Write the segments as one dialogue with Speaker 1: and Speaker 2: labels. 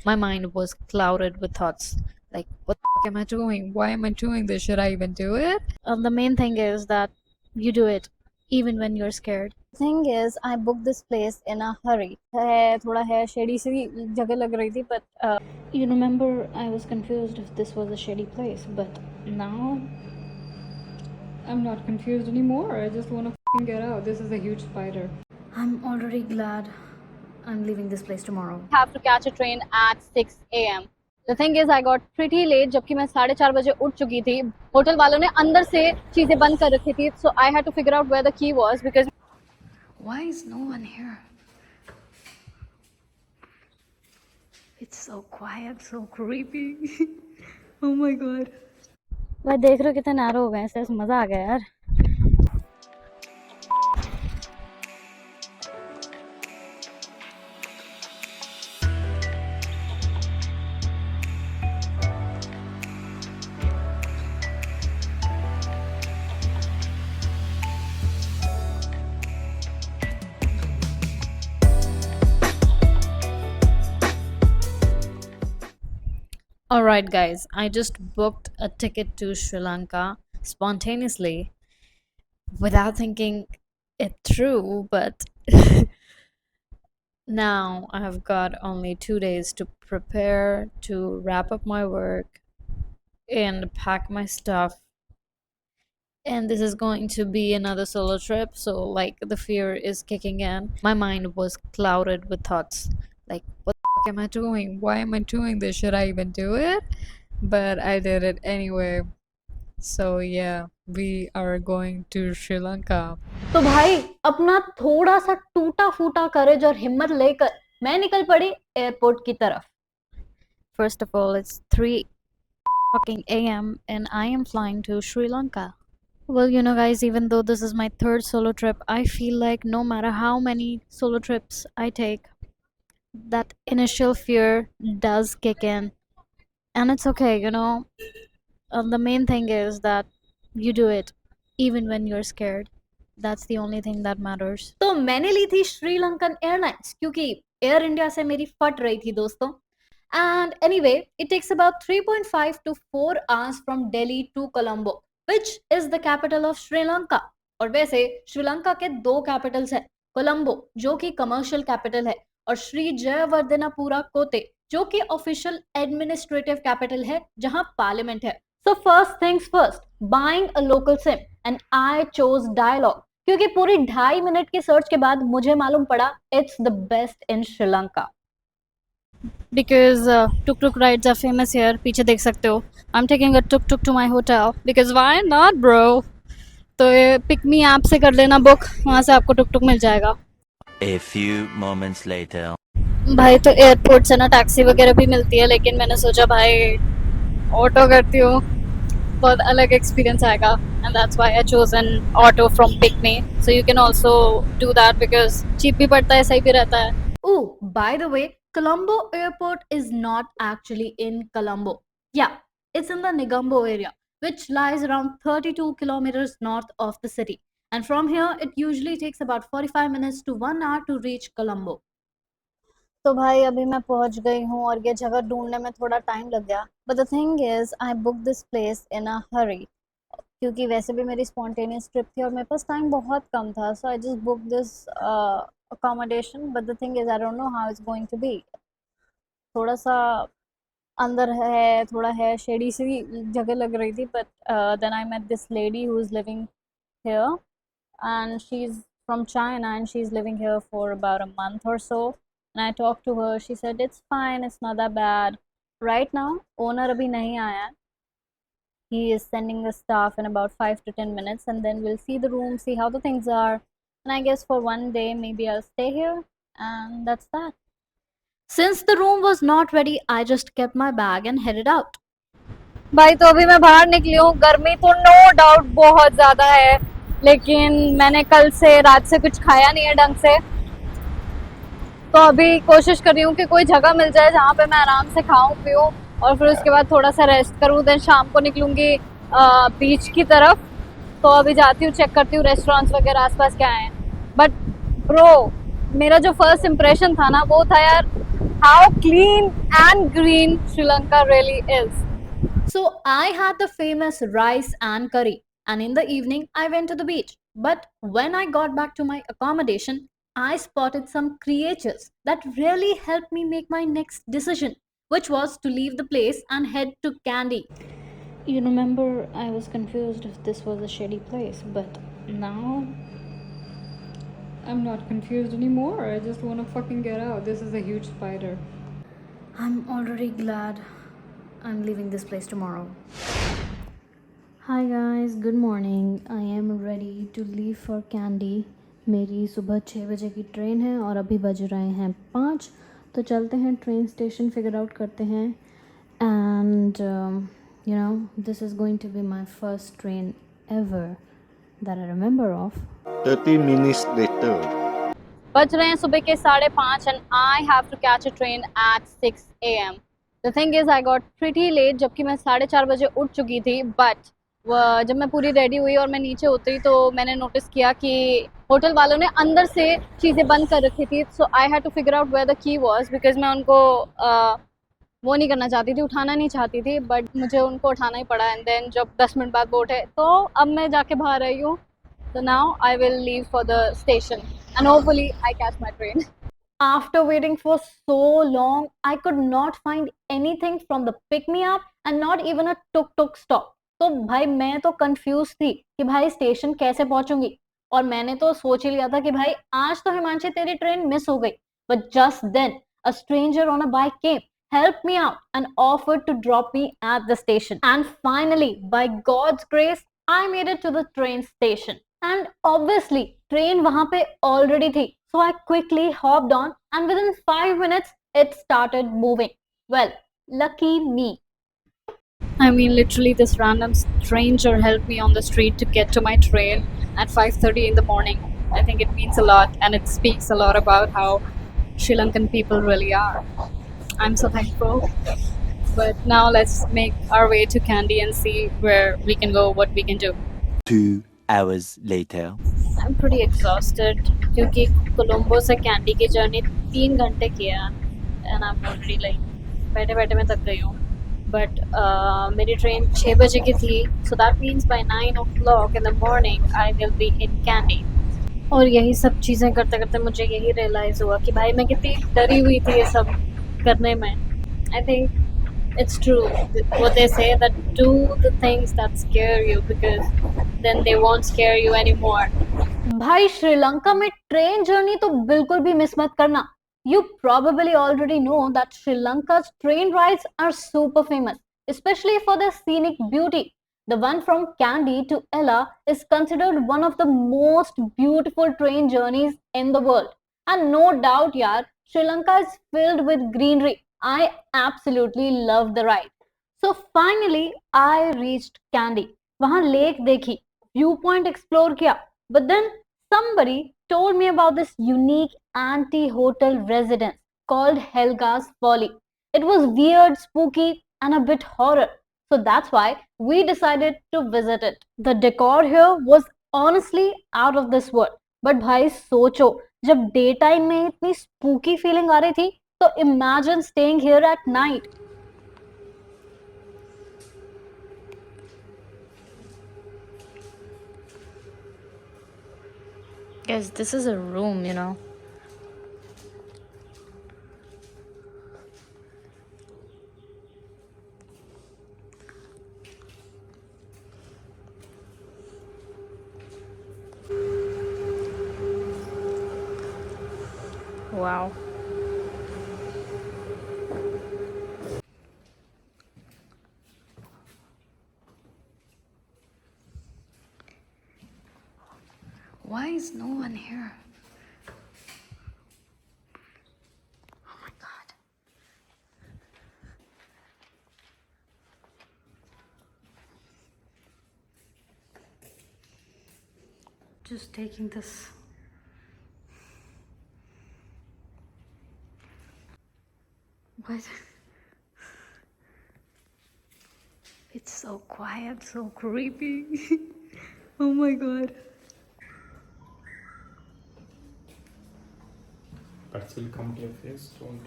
Speaker 1: My mind was clouded with thoughts like, what the am I doing? Why am I doing this? Should I even do it? The main thing is that you do it even when you're scared. Thing is, I booked this place in a hurry. है थोड़ा है shady सी जगह लग रही थी, but you remember I was confused if this was a shady place, but now I'm not confused anymore. I just want to get out. This is a huge spider. I'm already glad I'm leaving this place tomorrow. Have to catch a train at 6 a.m. The thing is, I got pretty late. जबकि मैं 4:30 बजे उठ चुकी थी. Hotel वालों ने अंदर से चीजें बंद कर रखी थी. So I had to figure out where the key was because. Why is no one here? It's so quiet, so creepy. Oh my god. भाई देख रहे हो कितने नैरो हो गए हैं. इससे मजा आ गया यार. Alright, guys, I just booked a ticket to Sri Lanka spontaneously without thinking it through, but now I have got only 2 days to prepare, to wrap up my work, and pack my stuff. And this is going to be another solo trip, so like the fear is kicking in. My mind was clouded with thoughts like, what the am I doing? Why am I doing this? Should I even do it? But I did it anyway. So yeah, we are going to Sri Lanka.
Speaker 2: तो भाई अपना थोड़ा सा टूटा फूटा करेज और हिम्मत लेकर मैं निकल पड़ी एयरपोर्ट की तरफ.
Speaker 1: First of all, it's 3 fucking a.m. and I am flying to Sri Lanka. Well, you know, guys, even though this is my third solo trip, I feel like no matter how many solo trips I take, that initial fear does kick in. And it's okay, you know. The main thing is that you do it even when you're scared. That's the only thing that matters.
Speaker 2: तो मैंने ली थी Sri Lankan airlines क्योंकि air India से मेरी फट रही थी दोस्तों. And anyway, it takes about 3.5 to 4 hours from Delhi to Colombo, which is the capital of Sri Lanka. और वैसे श्रीलंका के दो कैपिटल्स है, कोलंबो जो कि कमर्शियल कैपिटल है और श्री जयवर्धनापुरा कोटे जो कि ऑफिशियल एडमिनिस्ट्रेटिव कैपिटल है जहां पार्लियामेंट है. So first things first, buying a local SIM and I chose Dialog क्योंकि पूरी 2.5 मिनट के सर्च के बाद मुझे मालूम पड़ा it's the best in Sri Lanka.
Speaker 1: Because tuk-tuk rides are famous here. पीछे देख सकते हो. I'm taking a tuk-tuk to my hotel because why not, bro? तो ये पिक मी ऐप से कर लेना बुक, वहाँ से आपको टुक-टुक मिल जाएगा.
Speaker 3: A few moments later.
Speaker 1: भाई तो एयरपोर्ट से ना टैक्सी वगैरह भी मिलती है, लेकिन मैंने सोचा भाई ऑटो करती हूँ, बहुत अलग एक्सपीरियंस आएगा. And that's why I chose an auto from Pick Me. So you can also do that because cheap भी पड़ता है, सही भी रहता है.
Speaker 2: Oh, by the way, Colombo Airport is not actually in Colombo. Yeah, it's in the Negombo area, which lies around 32 kilometers north of the city. And from here, it usually takes about 45 minutes to 1 hour to reach Colombo.
Speaker 1: तो भाई अभी मैं पहुंच गई हूँ और ये जगह ढूंढने में थोड़ा टाइम लग गया. But the thing is I book this place in a hurry क्योंकि वैसे भी मेरी स्पॉन्टेनियस ट्रिप थी और मेरे पास टाइम बहुत कम था. So I just book this accommodation, but the thing is I don't know how it's going to be. थोड़ा सा अंदर है, थोड़ा है shady सी जगह लग रही थी, but then I met this lady who is living here and she's from China and she's living here for about a month or so. And I talked to her. She said it's fine, it's not that bad. Right now, owner अभी नहीं आया. He is sending the staff in about 5 to 10 minutes and then we'll see the room, see how the things are. And I guess for one day maybe I'll stay here and that's that.
Speaker 2: Since the room was not ready, I just kept my bag and headed out.
Speaker 1: भाई तो अभी मैं बाहर निकली हूँ. गर्मी तो no doubt बहुत ज़्यादा है, लेकिन मैंने कल से रात से कुछ खाया नहीं है ढंग से. तो अभी कोशिश कर रही हूँ कि कोई जगह मिल जाए जहाँ पे मैं आराम से खाऊं पीऊं और फिर उसके बाद थोड़ा सा रेस्ट करूँ. देन शाम को निकलूँगी बीच की तरफ. तो अभी जाती हूँ, चेक करती हूँ रेस्टोरेंट्स वगैरह आसपास क्या हैं. बट ब्रो, मेरा जो फर्स्ट इम्प्रेशन था ना वो था यार how clean and green Sri Lanka really is.
Speaker 2: So I had the famous rice and curry, and in the evening I went to the beach. But when I got back to my accommodation, I spotted some creatures that really helped me make my next decision, which was to leave the place and head to Kandy. You remember, I was confused if this was a shady place, but now I'm not confused anymore. I just want to fucking get out. This is a huge spider. I'm already glad I'm leaving this place tomorrow. Hi guys, good morning. I am ready to leave for Kandy. मेरी सुबह 6 बजे की train है और अभी बज रहे हैं 5, तो चलते हैं ट्रेन स्टेशन फिगर आउट करते हैं. And this is going to be my first train ever that I remember of.
Speaker 4: 30 minutes later.
Speaker 1: बज रहे हैं सुबह के 5:30 and I have to catch a train at 6 a.m. The thing is I got pretty late जबकि मैं 4:30 बजे उठ चुकी थी, but जब मैं पूरी रेडी हुई और मैं नीचे उतरी तो मैंने नोटिस किया कि होटल वालों ने अंदर से चीज़ें बंद कर रखी थी. So I had to figure out where the key was because मैं उनको वो नहीं करना चाहती थी, उठाना नहीं चाहती थी, बट मुझे उनको उठाना ही पड़ा. एंड देन जब 10 मिनट बाद वो उठे तो अब मैं जाके बाहर आई हूँ. So now I will leave for the station and hopefully I catch my train.
Speaker 2: After waiting for so long, I could not find anything from the pick me up and not even a tuk tuk stop. तो भाई मैं तो confuse थी कि भाई station कैसे पहुंचूंगी, और मैंने तो सोच ही लिया था कि भाई आज तो हिमांशी तेरी ट्रेन मिस हो गई. But just then a stranger on a bike came, helped me out and offered to drop me at the station. And finally, by God's grace, I made it to the train station. And obviously, train वहां पे already थी. So I quickly hopped on and within 5 minutes, it started moving. Well, lucky me.
Speaker 1: I mean, literally, this random stranger helped me on the street to get to my train at 5:30 in the morning. I think it means a lot, and it speaks a lot about how Sri Lankan people really are. I'm so thankful. But now let's make our way to Kandy and see where we can go, what we can do.
Speaker 3: 2 hours later.
Speaker 1: I'm pretty exhausted क्योंकि कोलंबो से candy की journey 3 घंटे की है and I'm already like बैठे बैठे मैं थक गई हूँ. बट मेरी ट्रेन 6 बजे की थी, so that means by 9 o'clock in the morning I will be in Kandy. और यही सब चीज़ें करते करते मुझे यही रियलाइज़ हुआ कि भाई मैं कितनी डरी हुई थी ये सब करने में. I think it's true what they say that do the things that scare you because then they won't scare you anymore.
Speaker 2: भाई श्रीलंका में ट्रेन जर्नी तो बिल्कुल भी मिस मत करना. You probably already know that Sri Lanka's train rides are super famous, especially for their scenic beauty. The one from Kandy to Ella is considered one of the most beautiful train journeys in the world. And no doubt, yaar, Sri Lanka is filled with greenery. I absolutely love the ride. So finally, I reached Kandy. वहाँ lake देखी, view point explore किया, but then somebody told me about this unique anti-hotel residence called Helga's Folly. It was weird, spooky, and a bit horror. So that's why we decided to visit it. The decor here was honestly out of this world. But भाई सोचो, जब day time में इतनी spooky feeling आ रही थी, तो imagine staying here at night. Guys, this is a room, you know. Wow. Why is no one here? Oh my God. Just taking this. What? It's so quiet, so creepy. Oh my God.
Speaker 5: Pets will come to your face, don't.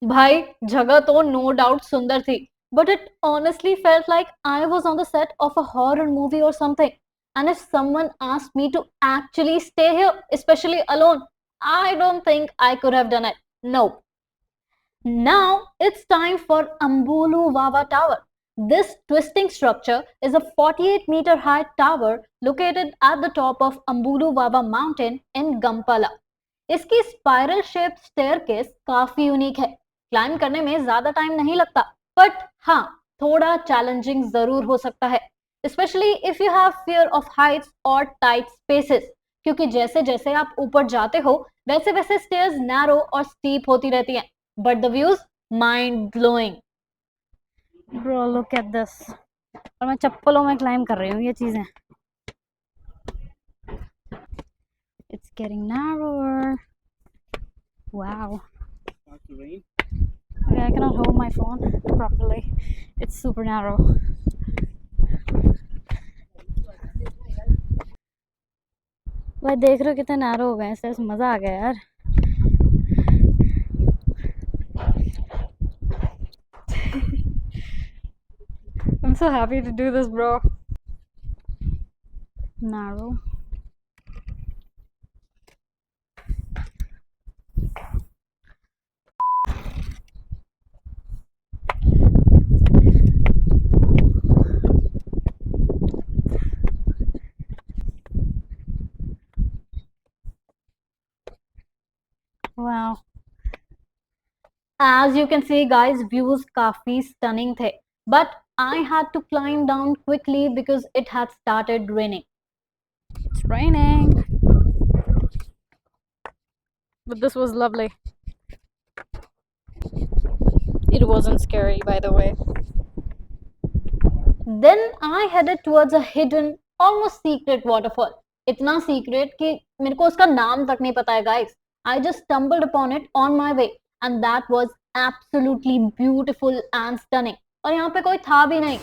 Speaker 2: भाई जगह तो no doubt सुंदर थी, but it honestly felt like I was on the set of a horror movie or something. And if someone asked me to actually stay here, especially alone, I don't think I could have done it. No. Now it's time for Ambulu Wawa Tower. This twisting structure is a 48-meter high tower located at the top of Ambulu Wawa Mountain in Gampala. इसकी spiral shape staircase काफी unique है। Climb करने में ज्यादा time नहीं लगता, but हाँ थोड़ा चैलेंजिंग जरूर हो सकता है, specially if you have fear of Heights और टाइट स्पेसेस, क्योंकि जैसे जैसे आप ऊपर जाते हो वैसे वैसे स्टेयर्स नैरो और स्टीप होती रहती हैं, but the views mind blowing.
Speaker 1: Bro look at this, और मैं चप्पलों में क्लाइंब कर रही हूँ ये चीजें। It's getting narrower. Wow. Okay, I cannot hold my phone properly. It's super narrow. भाई देख रहे हो कितने नैरो हो गए हैं, इससे मजा आ गया यार। I'm so happy to do this, bro. Narrow. Wow.
Speaker 2: As you can see guys, views काफी stunning थे, but I had to climb down quickly because it had started raining.
Speaker 1: It's raining. But this was lovely. It wasn't scary, by the way.
Speaker 2: Then I headed towards a hidden, almost secret waterfall. इतना secret कि मेरे को उसका नाम तक नहीं पता है guys. I just stumbled upon it on my way, and that was absolutely beautiful and stunning. और यहाँ पे कोई था भी नहीं.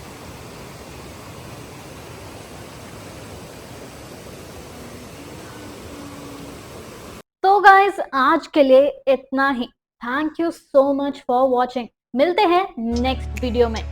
Speaker 2: तो गाइज आज के लिए इतना ही। Thank you so much for watching. मिलते हैं नेक्स्ट वीडियो में।